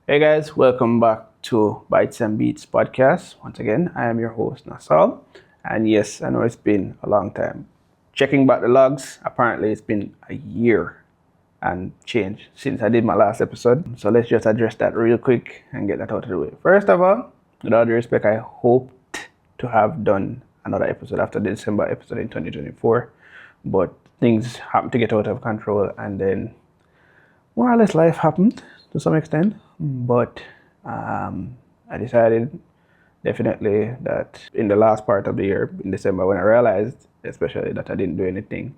Hey guys, welcome back to Bytes and Beats podcast. Once again, I am your host Nasal, and yes, I know it's been a long time. Checking back the logs, apparently it's been a year and change since I did my last episode. So let's just address that real quick and get that out of the way. First of all, with all due respect, I hoped to have done another episode after the December episode in 2024, but things happened to get out of control, and then more or less life happened to some extent. But I decided definitely that in the last part of the year, in December, when I realized, especially that I didn't do anything,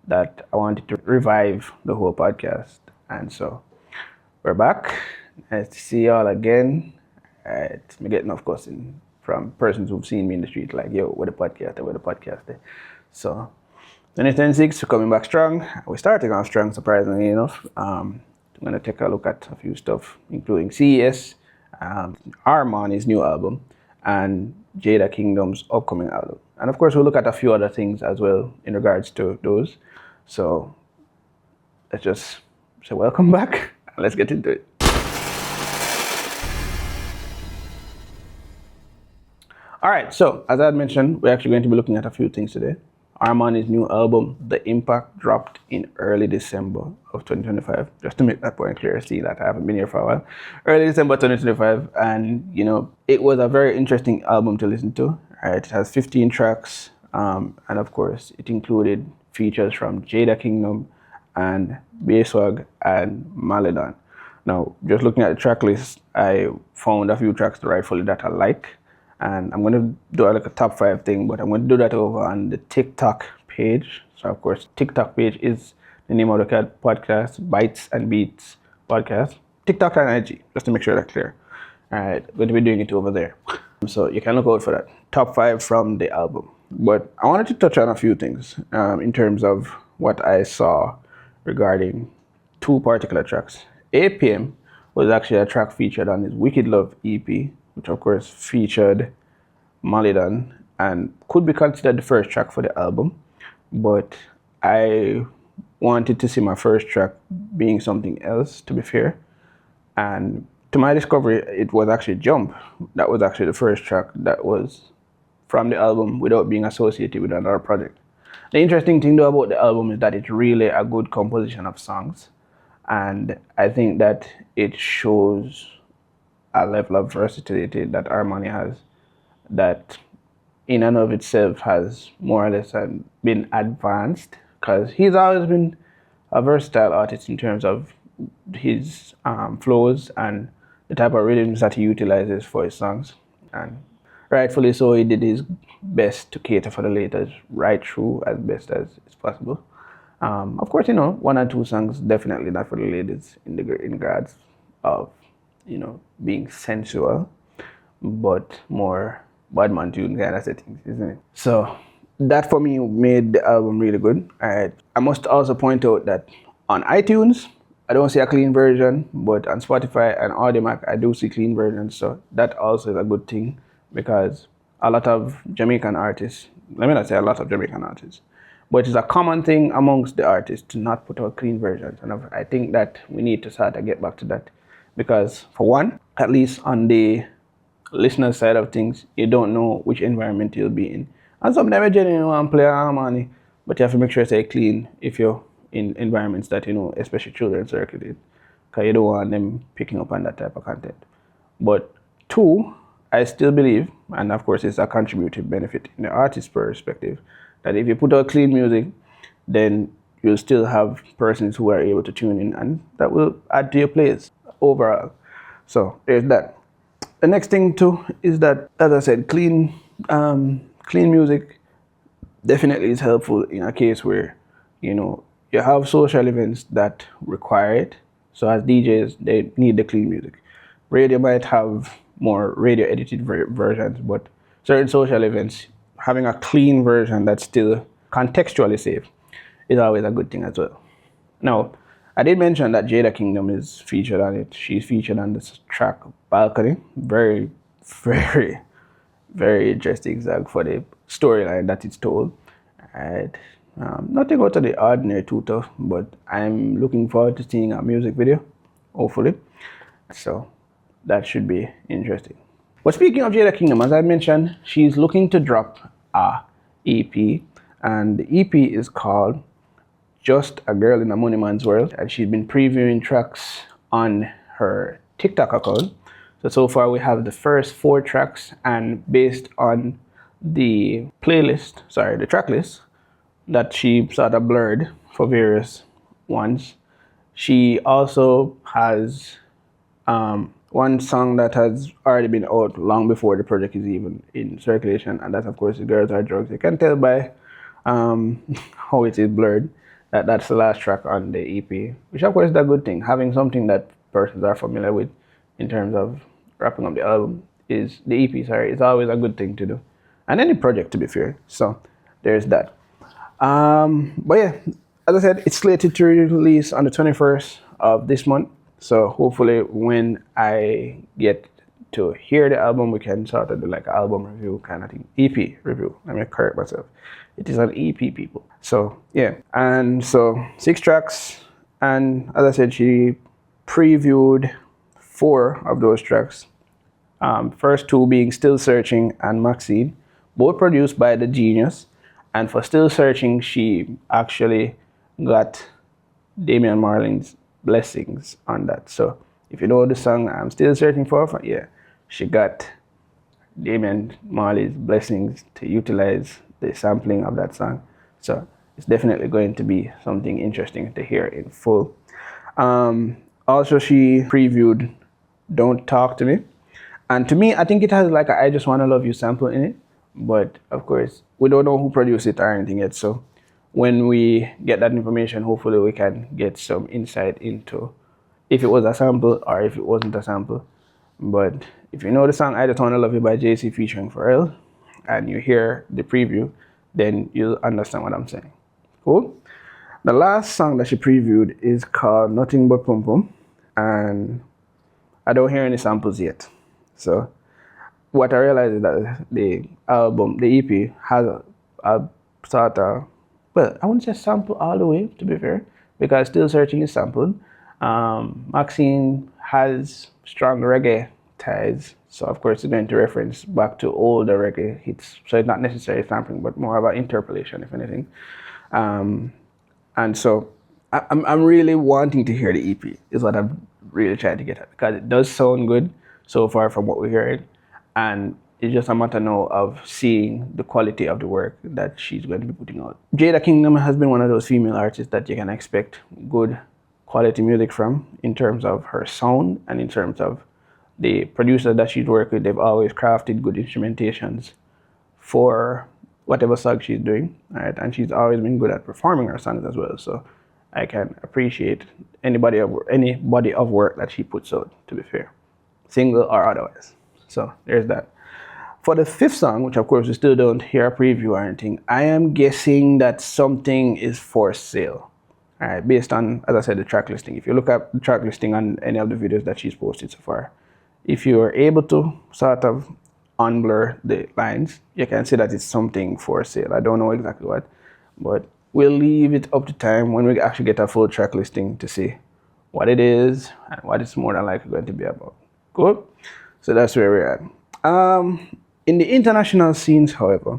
that I wanted to revive the whole podcast. And so we're back. Nice to see y'all again. It's me getting, of course, from persons who've seen me in the street, like, yo, where the podcast, where the podcast. So 2026, we're coming back strong. We're starting off strong, surprisingly enough. I'm going to take a look at a few stuff, including CES, Armani's new album, and Jada Kingdom's upcoming album. And of course, we'll look at a few other things as well in regards to those. So let's just say welcome back, and let's get into it. All right, so as I had mentioned, we're actually going to be looking at a few things today. Armani's new album, The Impact, dropped in early December of 2025. Just to make that point clear, see that I haven't been here for a while. Early December 2025, and it was a very interesting album to listen to. Right, it has 15 tracks, and of course, it included features from Jada Kingdom and Basswag and Maladon. Now, just looking at the track list, I found a few tracks rightfully that I like. And I'm going to do like a top 5 thing, but I'm going to do that over on the TikTok page. So, of course, TikTok page is the name of the podcast, Bytes and Beats podcast. TikTok and IG, just to make sure that's clear. All right, going to be doing it over there. So you can look out for that. Top 5 from the album. But I wanted to touch on a few things in terms of what I saw regarding 2 particular tracks. APM was actually a track featured on his Wicked Love EP, which of course featured Maladon and could be considered the first track for the album. But I wanted to see my first track being something else, to be fair. And to my discovery, it was actually Jump. That was actually the first track that was from the album without being associated with another project. The interesting thing though about the album is that it's really a good composition of songs. And I think that it shows a level of versatility that Armani has that in and of itself has more or less been advanced, because he's always been a versatile artist in terms of his flows and the type of rhythms that he utilizes for his songs. And rightfully so, he did his best to cater for the ladies right through as best as is possible. Of course, 1 or 2 songs definitely not for the ladies in regards of being sensual, but more badman tune kind of settings, isn't it? So that for me made the album really good. I must also point out that on iTunes, I don't see a clean version, but on Spotify and Audiomack, I do see clean versions. So that also is a good thing, because a lot of Jamaican artists, let me not say a lot of Jamaican artists, but it's a common thing amongst the artists to not put out clean versions. And I think that we need to start to get back to that. Because for one, at least on the listener side of things, you don't know which environment you'll be in. And sometimes you genuinely want to play Harmony, but you have to make sure it's clean if you're in environments that, especially children circulate, because you don't want them picking up on that type of content. But 2, I still believe, and of course it's a contributive benefit in the artist's perspective, that if you put out clean music, then you'll still have persons who are able to tune in, and that will add to your plays overall. So there's that. The next thing too is that, as I said, clean music definitely is helpful in a case where you have social events that require it. So as DJs, they need the clean music. Radio might have more radio edited versions, but certain social events, having a clean version that's still contextually safe is always a good thing as well. Now, I did mention that Jada Kingdom is featured on it. She's featured on this track, Balcony. Very, very, very interesting zag for the storyline that it's told. Right. Nothing out of the ordinary too tough, but I'm looking forward to seeing a music video, hopefully. So that should be interesting. But speaking of Jada Kingdom, as I mentioned, she's looking to drop a EP, and the EP is called Just a Girl in a Money Man's World, and she's been previewing tracks on her TikTok account. So far we have the first 4 tracks, and based on the the track list that she sort of blurred for various ones, she also has one song that has already been out long before the project is even in circulation, and that's of course The Girls Are Drugs. You can tell by how it is blurred that that's the last track on the EP, which of course is a good thing. Having something that persons are familiar with in terms of wrapping up the album is the EP, it's always a good thing to do. And any project, to be fair. So there's that. But yeah, as I said, it's slated to release on the 21st of this month. So hopefully when I get to hear the album, we can sort of do like an album review kind of thing. EP review. Let me correct myself. It is an EP, people. So yeah, and so 6 tracks, and as I said, she previewed 4 of those tracks. First 2 being Still Searching and Maxine, both produced by The Genius. And for Still Searching, she actually got Damian Marlin's blessings on that. So if you know the song I'm Still Searching for, yeah, she got Damian Marley's blessings to utilize the sampling of that song. So it's definitely going to be something interesting to hear in full. Also, she previewed Don't Talk to Me. And to me, I think it has like a I Just Wanna Love You sample in it. But of course, we don't know who produced it or anything yet. So when we get that information, hopefully we can get some insight into if it was a sample or if it wasn't a sample. But if you know the song I Just Wanna Love You by JC featuring Pharrell, and you hear the preview, then you'll understand what I'm saying. Cool? The last song that she previewed is called Nothing But Pum Pum, and I don't hear any samples yet. So what I realized is that the album, the EP, has a sort of, well, I wouldn't say sample all the way, to be fair, because Still Searching is sampled. Maxine has strong reggae ties, so of course it's going to reference back to older reggae hits. So it's not necessarily sampling, but more about interpolation, if anything. And so I'm really wanting to hear the EP, is what I'm really trying to get at, because it does sound good so far from what we're hearing. And it's just a matter now of seeing the quality of the work that she's going to be putting out. Jada Kingdom has been one of those female artists that you can expect good quality music from in terms of her sound and in terms of the producers that she's worked with. They've always crafted good instrumentations for whatever song she's doing, right? And she's always been good at performing her songs as well. So I can appreciate any body of work that she puts out, to be fair, single or otherwise. So there's that. For the 5th song, which of course we still don't hear a preview or anything, I am guessing that something is for sale. All right, based on, as I said, the track listing. If you look at the track listing on any of the videos that she's posted so far, if you are able to sort of unblur the lines, you can see that it's something for sale. I don't know exactly what, but we'll leave it up to time when we actually get a full track listing to see what it is and what it's more than likely going to be about. Cool? So that's where we're at. In the international scenes, however,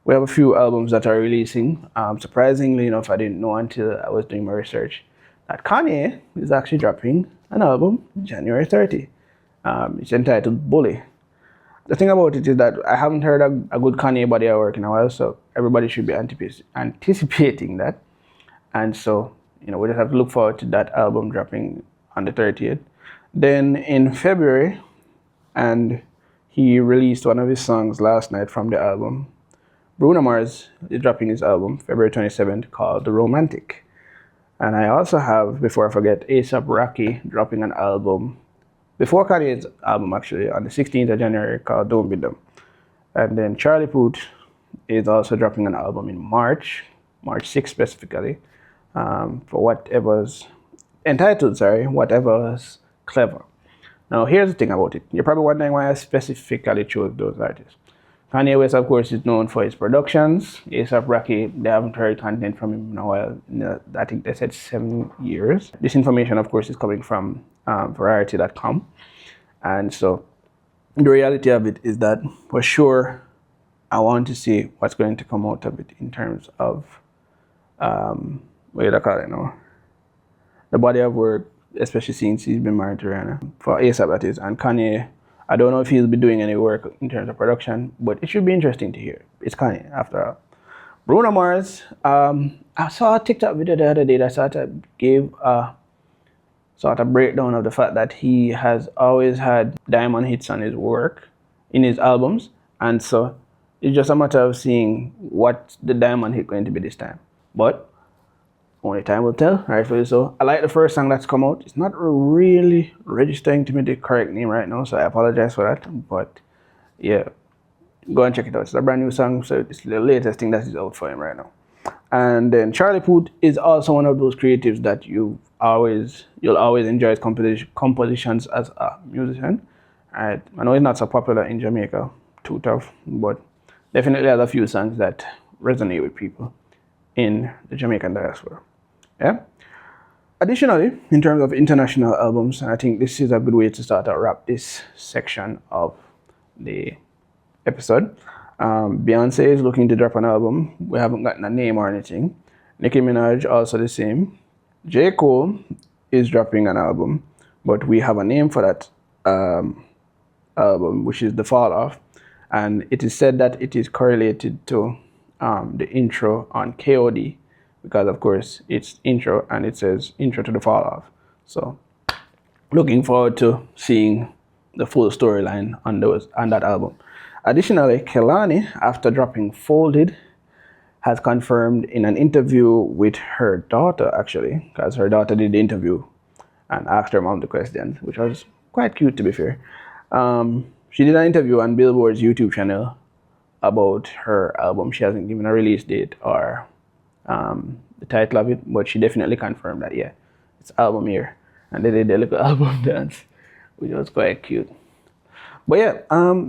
we have a few albums that are releasing. Surprisingly enough, I didn't know until I was doing my research that Kanye is actually dropping an album January 30. It's entitled Bully. The thing about it is that I haven't heard a good Kanye body of work in a while, so everybody should be anticipating that. And so, we just have to look forward to that album dropping on the 30th. Then in February, and he released one of his songs last night from the album, Bruno Mars is dropping his album February 27th called The Romantic. And I also have, before I forget, A$AP Rocky dropping an album before Kanye's album, actually, on the 16th of January called Don't Be Dumb. And then Charlie Puth is also dropping an album in March 6th specifically, for Whatever's Clever. Now, here's the thing about it. You're probably wondering why I specifically chose those artists. Kanye West, of course, is known for his productions. A$AP Rocky, they haven't heard content from him in a while. I think they said 7 years. This information, of course, is coming from Variety.com. And so the reality of it is that for sure, I want to see what's going to come out of it in terms of, what do you call it now? The body of work, especially since he's been married to Rihanna. For A$AP, that is. And Kanye, I don't know if he'll be doing any work in terms of production, but it should be interesting to hear. It's Kanye, after all. Bruno Mars, I saw a TikTok video the other day that sort of gave a sort of breakdown of the fact that he has always had diamond hits on his work, in his albums, and so it's just a matter of seeing what the diamond hit going to be this time. But only time will tell, rightfully so. I like the first song that's come out. It's not really registering to me the correct name right now, so I apologize for that. But yeah, go and check it out. It's a brand new song, so it's the latest thing that is out for him right now. And then Charlie Puth is also one of those creatives that you'll always enjoy his compositions as a musician. I know he's not so popular in Jamaica, too tough, but definitely has a few songs that resonate with people in the Jamaican diaspora. Yeah. Additionally, in terms of international albums, I think this is a good way to start to wrap this section of the episode. Beyonce is looking to drop an album. We haven't gotten a name or anything. Nicki Minaj also the same. J. Cole is dropping an album, but we have a name for that album, which is The Fall Off, and it is said that it is correlated to the intro on KOD, because of course it's intro and it says intro to The Fall Off. So looking forward to seeing the full storyline on that album. Additionally, Kehlani, after dropping Folded, has confirmed in an interview with her daughter, actually, because her daughter did the interview and asked her mom the questions, which was quite cute, to be fair. She did an interview on Billboard's YouTube channel about her album. She hasn't given a release date or the title of it, but she definitely confirmed that, yeah, it's album year. And they did a little album dance, which was quite cute. But yeah,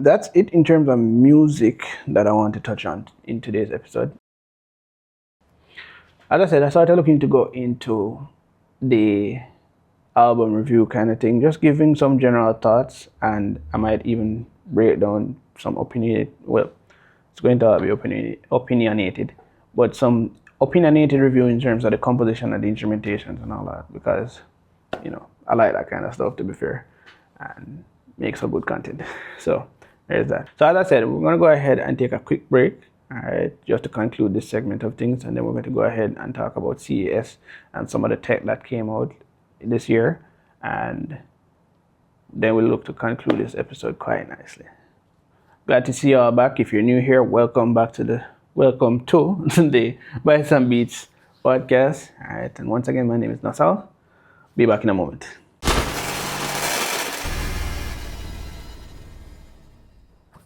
that's it in terms of music that I want to touch on in today's episode. As I said, I started looking to go into the album review kind of thing, just giving some general thoughts, and I might even break down some it's going to be opinionated, but some opinionated review in terms of the composition and the instrumentations and all that, because, you know, I like that kind of stuff, to be fair, and make some good content. So there's that. So as I said, we're going to go ahead and take a quick break, all right, just to conclude this segment of things, and then we're going to go ahead and talk about CES and some of the tech that came out this year, and then we'll look to conclude this episode quite nicely. Glad to see you all back. If you're new here, welcome to the Bytes Beats podcast. All right, and once again, my name is Nasal. Be back in a moment.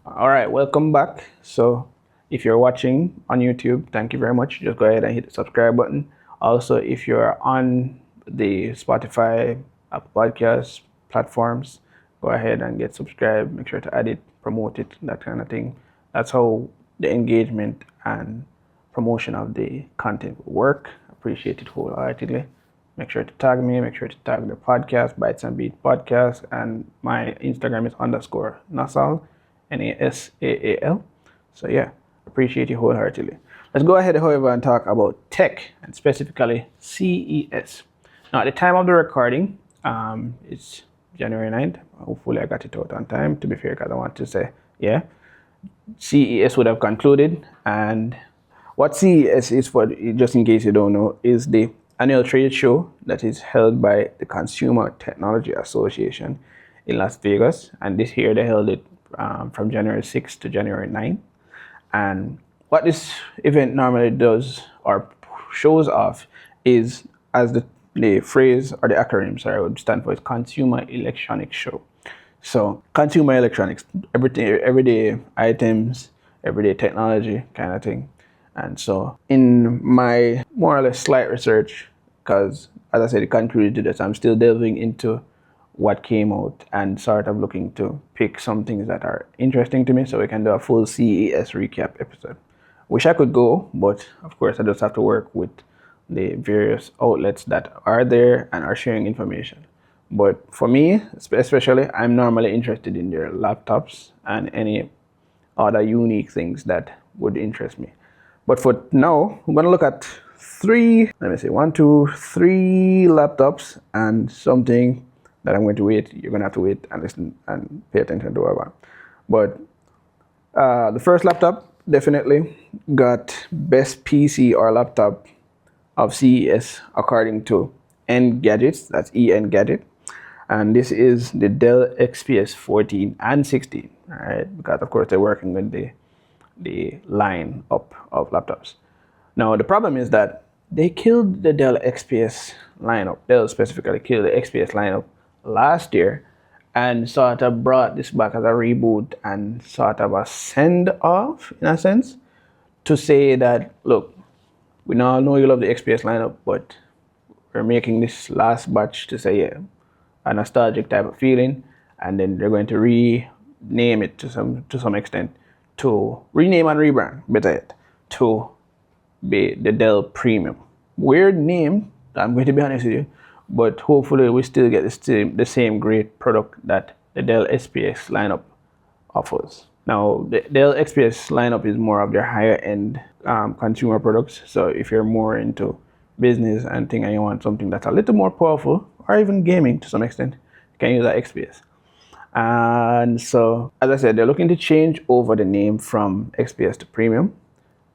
All right, welcome back. So if you're watching on YouTube, thank you very much. Just go ahead and hit the subscribe button. Also, if you're on the Spotify, Apple Podcasts platforms, go ahead and get subscribed. Make sure to add it, promote it, that kind of thing. That's how the engagement and promotion of the content will work. Appreciate it wholeheartedly. Make sure to tag me. Make sure to tag the podcast, Bytes and Beat Podcast, and my Instagram is _Nasal, Nasaal. So yeah, appreciate you wholeheartedly. Let's go ahead, however, and talk about tech, and specifically CES. Now, at the time of the recording, it's January 9th. Hopefully I got it out on time, to be fair, because I want to say, yeah, CES would have concluded. And what CES is, for, just in case you don't know, is the annual trade show that is held by the Consumer Technology Association in Las Vegas. And this year they held it from January 6th to January 9th. And what this event normally does or shows off is, as the phrase or the acronym, sorry, would stand for, is Consumer Electronics Show. So consumer electronics, everything, everyday items, everyday technology kind of thing. And so in my more or less slight research, because as I said, it concluded to this, I'm still delving into what came out and sort of looking to pick some things that are interesting to me so we can do a full CES recap episode. Wish I could go, but of course I just have to work with the various outlets that are there and are sharing information. But for me, especially, I'm normally interested in their laptops and any other unique things that would interest me. But for now, I'm gonna look at three laptops and something that I'm going to wait. You're gonna have to wait and listen and pay attention to what I want. But the first laptop definitely got best PC or laptop of CES according to Engadget. That's Engadget. And this is the Dell XPS 14 and 16, all right? Because of course they're working with the line up of laptops. Now the problem is that they killed the Dell XPS lineup. Dell specifically killed the XPS lineup last year and sort of brought this back as a reboot and sort of a send off in a sense to say that, look, we now know you love the XPS lineup, but we're making this last batch to say, yeah, a nostalgic type of feeling, and then they're going to rename it to some extent, to rename and rebrand, better yet, to be the Dell Premium. Weird name, I'm going to be honest with you, but hopefully we still get the same great product that the Dell XPS lineup offers. Now, the Dell XPS lineup is more of their higher end consumer products. So if you're more into business and thing and you want something that's a little more powerful, or even gaming to some extent, you can use that XPS. And so, as I said, they're looking to change over the name from XPS to Premium.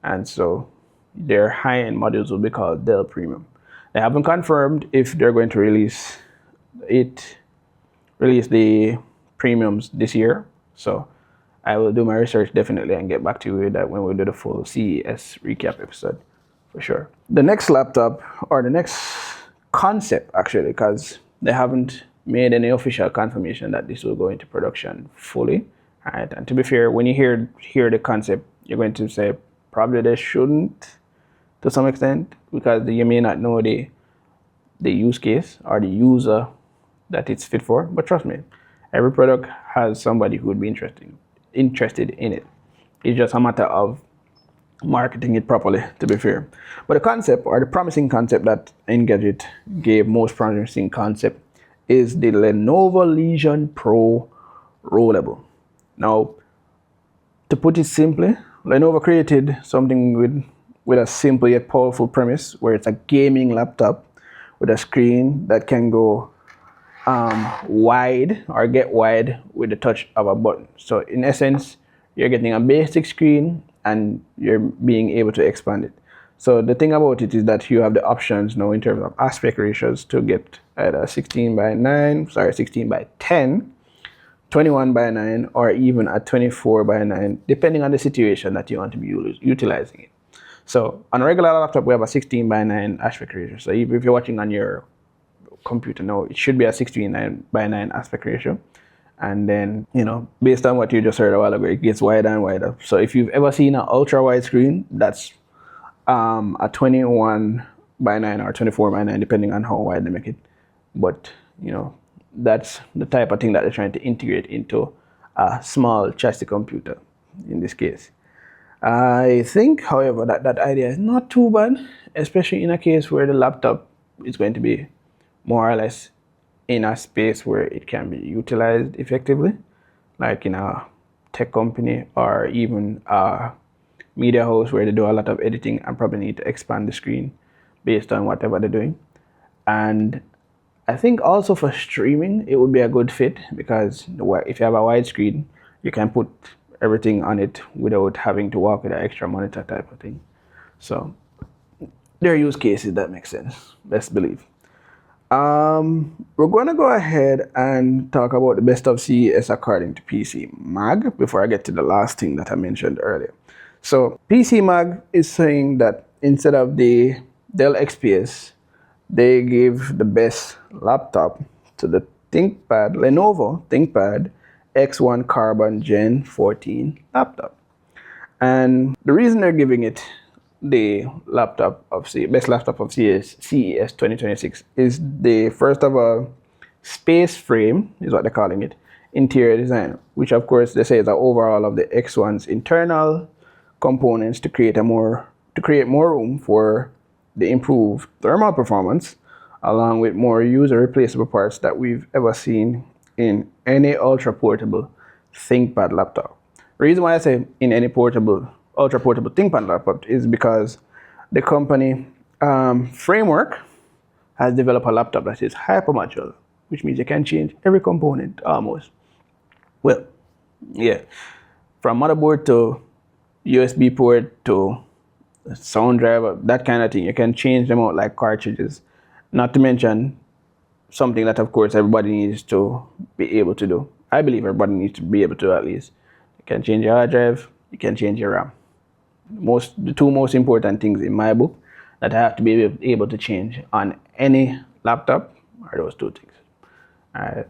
And so their high-end models will be called Dell Premium. They haven't confirmed if they're going to release the premiums this year. So I will do my research definitely and get back to you with that when we do the full CES recap episode for sure. The next laptop, or the next concept actually, because they haven't made any official confirmation that this will go into production fully. Right? And to be fair, when you hear the concept, you're going to say probably they shouldn't to some extent, because you may not know the use case or the user that it's fit for. But trust me, every product has somebody who would be interested in it. It's just a matter of marketing it properly, to be fair. But the concept, or the promising concept that Engadget gave most promising concept, is the Lenovo Legion Pro Rollable. Now, to put it simply, Lenovo created something with a simple yet powerful premise, where it's a gaming laptop with a screen that can go wide or get wide with the touch of a button. So in essence, you're getting a basic screen and you're being able to expand it. So the thing about it is that you have the options now in terms of aspect ratios to get either 16 by 10, 21 by 9, or even a 24 by 9, depending on the situation that you want to be utilizing it. So on a regular laptop, we have a 16 by 9 aspect ratio. So if you're watching on your computer now, it should be a 16 by 9 aspect ratio. And then, based on what you just heard a while ago, it gets wider and wider. So if you've ever seen an ultra wide screen, that's a 21 by 9 or 24 by 9, depending on how wide they make it. But, that's the type of thing that they're trying to integrate into a small chassis computer in this case. I think, however, that idea is not too bad, especially in a case where the laptop is going to be more or less in a space where it can be utilized effectively, like in a tech company or even a media house where they do a lot of editing and probably need to expand the screen based on whatever they're doing. And I think also for streaming, it would be a good fit, because if you have a wide screen, you can put everything on it without having to walk with an extra monitor type of thing. So there are use cases that make sense, best believe. We're going to go ahead and talk about the best of CES according to PC Mag before I get to the last thing that I mentioned earlier. So PC Mag is saying that instead of the Dell XPS, they give the best laptop to the Lenovo ThinkPad X1 Carbon Gen 14 laptop. And the reason they're giving it the best laptop of CES 2026 is first of all, space frame is what they're calling it, interior design, which of course they say is the overall of the X1's internal components to create more room for the improved thermal performance, along with more user replaceable parts that we've ever seen in any ultra portable ThinkPad laptop. The reason why I say in any ultra portable ThinkPad laptop is because the company Framework has developed a laptop that is hyper modular, which means you can change every component almost. Well, yeah, from motherboard to USB port to sound driver, that kind of thing. You can change them out like cartridges. Not to mention something that, of course, everybody needs to be able to do. I believe everybody needs to be able to at least. You can change your hard drive, you can change your RAM. The two most important things in my book that I have to be able to change on any laptop are those two things.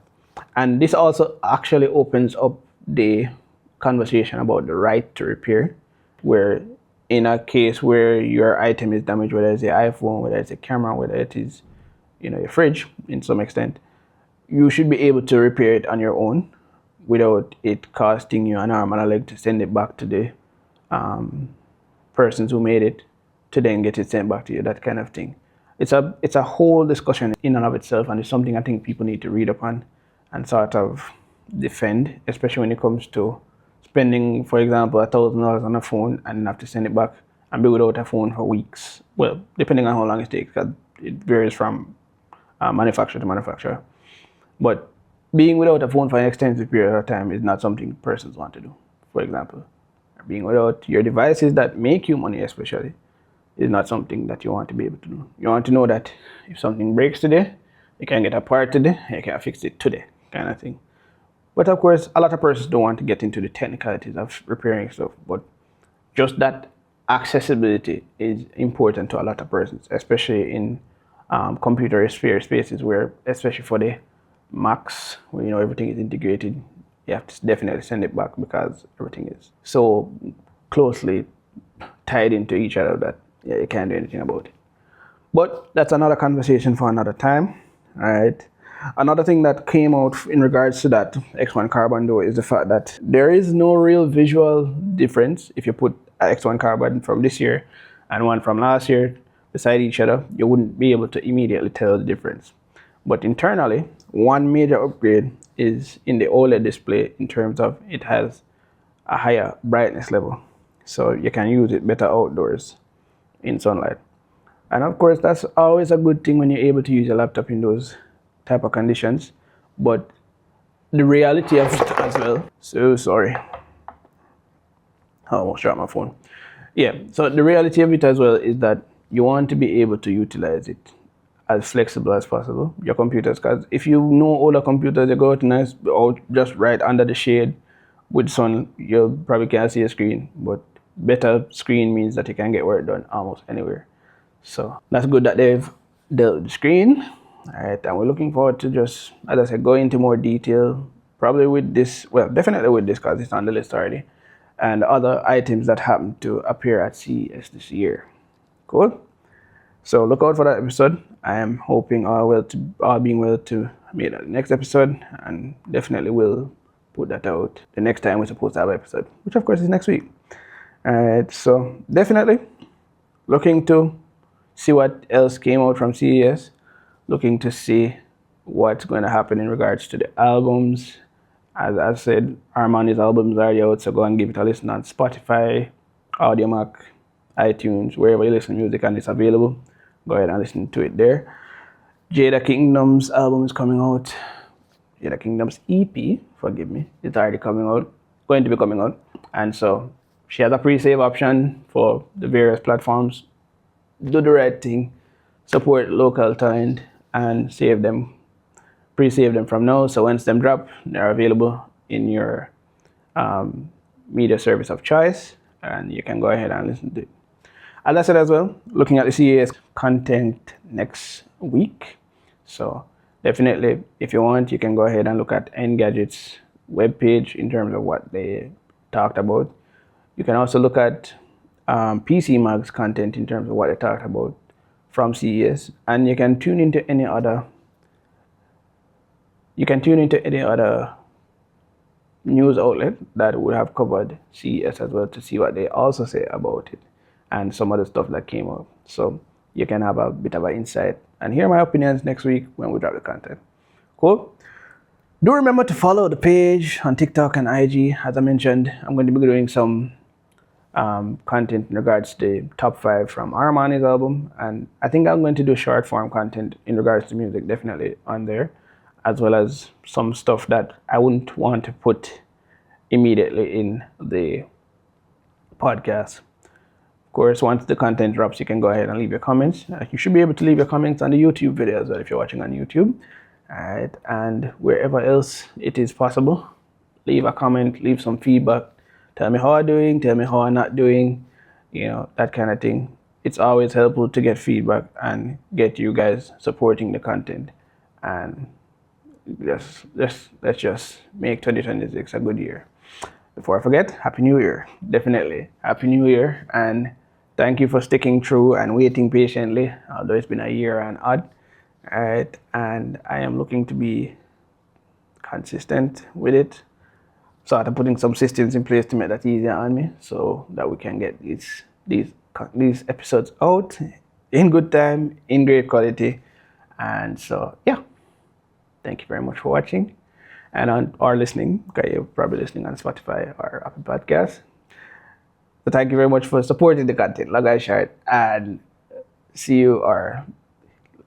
And this also actually opens up the conversation about the right to repair, where in a case where your item is damaged, whether it's the iPhone, whether it's a camera, whether it is your fridge in some extent, you should be able to repair it on your own without it costing you an arm and a leg to send it back to the persons who made it to then get it sent back to you, that kind of thing. It's a whole discussion in and of itself, and it's something I think people need to read upon and sort of defend, especially when it comes to spending, for example, $1,000 on a phone and have to send it back and be without a phone for weeks. Well, depending on how long it takes, because it varies from manufacturer to manufacturer. But being without a phone for an extensive period of time is not something persons want to do. For example, being without your devices that make you money, especially, is not something that you want to be able to do. You want to know that if something breaks today, you can get a part today, you can fix it today, kind of thing. But of course, a lot of persons don't want to get into the technicalities of repairing stuff, but just that accessibility is important to a lot of persons, especially in computer spaces where, especially for the Macs, where everything is integrated, you have to definitely send it back because everything is so closely tied into each other that you can't do anything about it. But that's another conversation for another time. All right. Another thing that came out in regards to that X1 Carbon though is the fact that there is no real visual difference. If you put an X1 Carbon from this year and one from last year beside each other, you wouldn't be able to immediately tell the difference. But internally, one major upgrade is in the OLED display in terms of it has a higher brightness level. So you can use it better outdoors in sunlight. And of course, that's always a good thing when you're able to use your laptop in those type of conditions. But the reality of it as well, so sorry, I almost dropped my phone. Yeah, so the reality of it as well is that you want to be able to utilize it as flexible as possible, your computers, because if you know older computers, they go out nice or just right under the shade with sun, you probably can't see a screen, but better screen means that you can get work done almost anywhere. So that's good that they've dealt with the screen. All right, and we're looking forward to just, as I said, go into more detail, probably with this, well, definitely with this because it's on the list already, and other items that happen to appear at CES this year. Cool. So look out for that episode. I am hoping all being well to make that next episode, and definitely will put that out the next time we're supposed to have an episode, which of course is next week. All right, so definitely looking to see what else came out from CES, looking to see what's going to happen in regards to the albums. As I said, Armani's albums are already out, so go and give it a listen on Spotify, AudioMac, iTunes, wherever you listen to music and it's available. Go ahead and listen to it there. Jada Kingdom's album is coming out. Jada Kingdom's EP, forgive me, it's already coming out, going to be coming out. And so she has a pre-save option for the various platforms. Do the right thing, support local talent, and save them, pre-save them from now. So once them drop, they're available in your media service of choice, and you can go ahead and listen to it. As I said as well, looking at the CES content next week. So definitely, if you want, you can go ahead and look at Engadget's webpage in terms of what they talked about. You can also look at PC Mag's content in terms of what they talked about from CES, and you can tune into any other You can tune into any other news outlet that would have covered CES as well to see what they also say about it and some other stuff that came up. So you can have a bit of an insight and hear my opinions next week when we drop the content. Cool? Do remember to follow the page on TikTok and IG. As I mentioned, I'm going to be doing some content in regards to the top 5 from Armani's album, and I think I'm going to do short form content in regards to music definitely on there, as well as some stuff that I wouldn't want to put immediately in the podcast. Of course, once the content drops, you can go ahead and leave your comments. You should be able to leave your comments on the YouTube video as well if you're watching on YouTube. All right, and wherever else it is possible, leave a comment, leave some feedback. Tell me how I'm doing, tell me how I'm not doing, that kind of thing. It's always helpful to get feedback and get you guys supporting the content. And let's just make 2026 a good year. Before I forget, Happy New Year. Definitely. Happy New Year. And thank you for sticking through and waiting patiently, although it's been a year and odd. All right. And I am looking to be consistent with it. Sort of putting some systems in place to make that easier on me so that we can get these episodes out in good time, in great quality. And so, yeah. Thank you very much for watching or listening, because you're probably listening on Spotify or Apple Podcasts. So thank you very much for supporting the content. Like I shared, and see you, or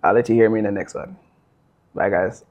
I'll let you hear me in the next one. Bye, guys.